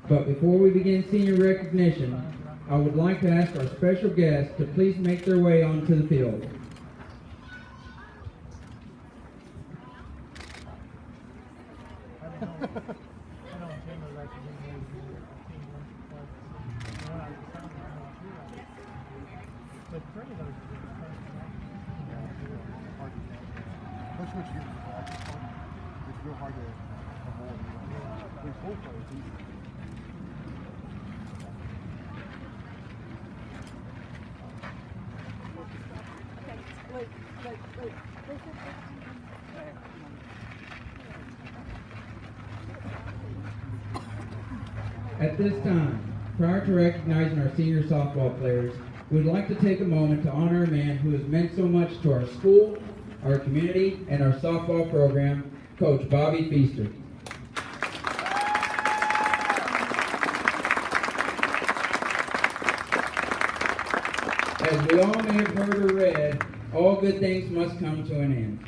But before we begin senior recognition, I would like to ask our special guests to please make their way onto the field. It's real hard to avoid. There's both ways. At this time, prior to recognizing our senior softball players, we'd like to take a moment to honor a man who has meant so much to our school, our community, and our softball program, Coach Bobby Feaster. As we all may have heard or read, all good things must come to an end.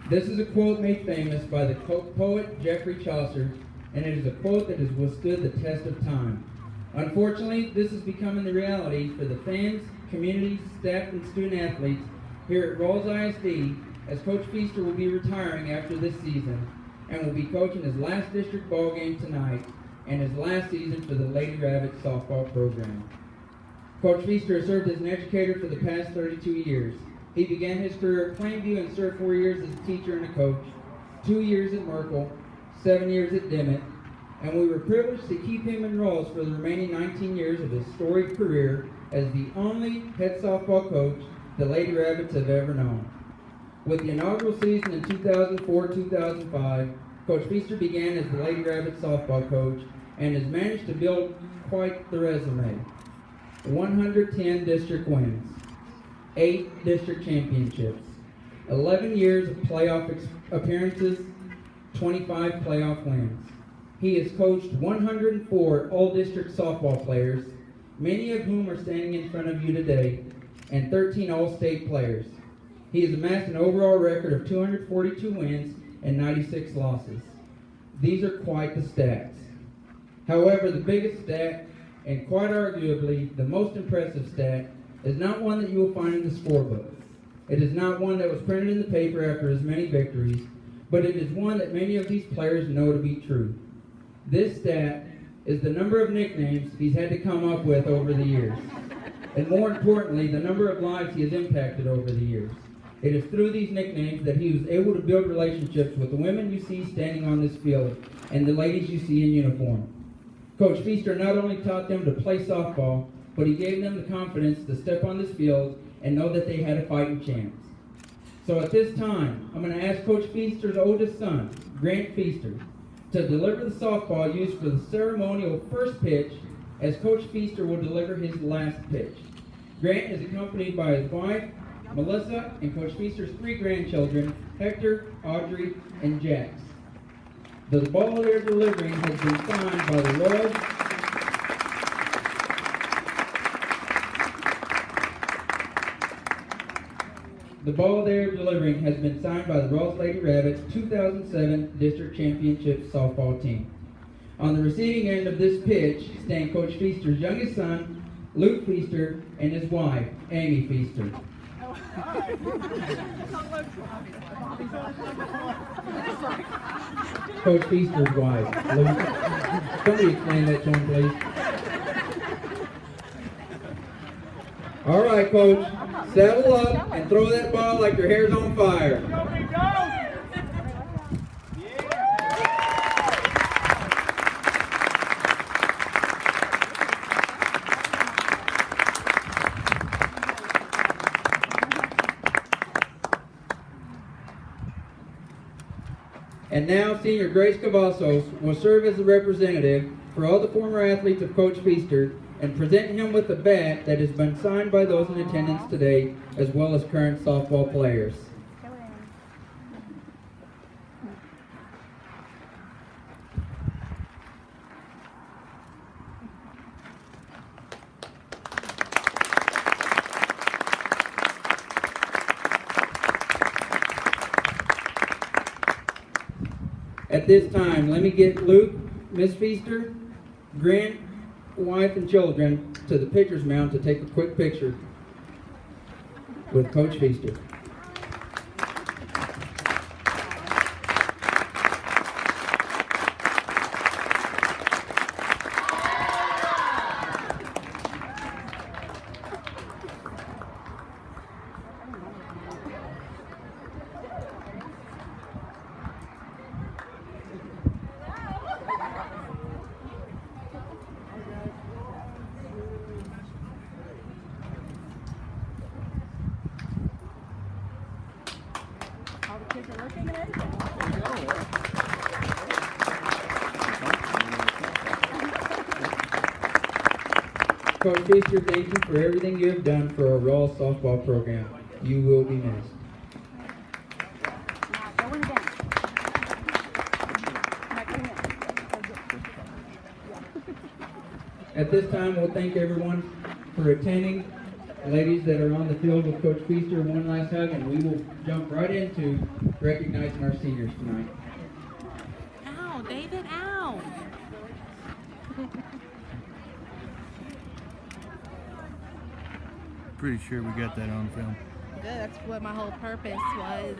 This is a quote made famous by the poet Geoffrey Chaucer, and it is a quote that has withstood the test of time. Unfortunately, this is becoming the reality for the fans, communities, staff, and student athletes here at Rawls ISD, as Coach Feaster will be retiring after this season and will be coaching his last district ball game tonight and his last season for the Lady Rabbit softball program. Coach Feaster has served as an educator for the past 32 years. He began his career at Plainview and served 4 years as a teacher and a coach, 2 years at Merkel, 7 years at Dimmitt, and we were privileged to keep him in Rawls for the remaining 19 years of his storied career as the only head softball coach the Lady Rabbits have ever known. With the inaugural season in 2004-2005, Coach Feaster began as the Lady Rabbits softball coach and has managed to build quite the resume. 110 district wins, 8 district championships, 11 years of playoff appearances, 25 playoff wins. He has coached 104 all-district softball players, many of whom are standing in front of you today, and 13 all-state players. He has amassed an overall record of 242 wins and 96 losses. These are quite the stats. However, the biggest stat, and quite arguably the most impressive stat, is not one that you will find in the scorebook. It is not one that was printed in the paper after his many victories, but it is one that many of these players know to be true. This stat is the number of nicknames he's had to come up with over the years, and more importantly, the number of lives he has impacted over the years. It is through these nicknames that he was able to build relationships with the women you see standing on this field and the ladies you see in uniform. Coach Feaster not only taught them to play softball, but he gave them the confidence to step on this field and know that they had a fighting chance. So at this time, I'm going to ask Coach Feaster's oldest son, Grant Feaster, to deliver the softball used for the ceremonial first pitch, as Coach Feaster will deliver his last pitch. Grant is accompanied by his wife, Melissa, and Coach Feaster's 3 grandchildren, Hector, Audrey, and Jax. The ball they're delivering has been signed by the Royals. The ball they're delivering has been signed by the Rawls Lady Rabbits 2007 District Championship softball team. On the receiving end of this pitch stand Coach Feaster's youngest son, Luke Feaster, and his wife, Amy Feaster. Coach Feaster's wife, Luke. Somebody explain that to him, please. All right, Coach. Settle up and throw that ball like your hair's on fire. And now, Senior Grace Cavazos will serve as the representative for all the former athletes of Coach Feaster and present him with a bat that has been signed by those in attendance today, as well as current softball players. At this time, let me get Luke, Miss Feaster, grand wife and children to the pitcher's mound to take a quick picture with Coach Feaster. All the kids are looking and everything. Coach Feaster, thank you for everything you have done for our Rawls softball program. You will be missed. Now, go in again. Now, go in. At this time, we'll thank everyone for attending. Ladies that are on the field with Coach Feaster, one last hug, and we will jump right into recognizing our seniors tonight. Ow, David, ow. Pretty sure we got that on film. Good, that's what my whole purpose was.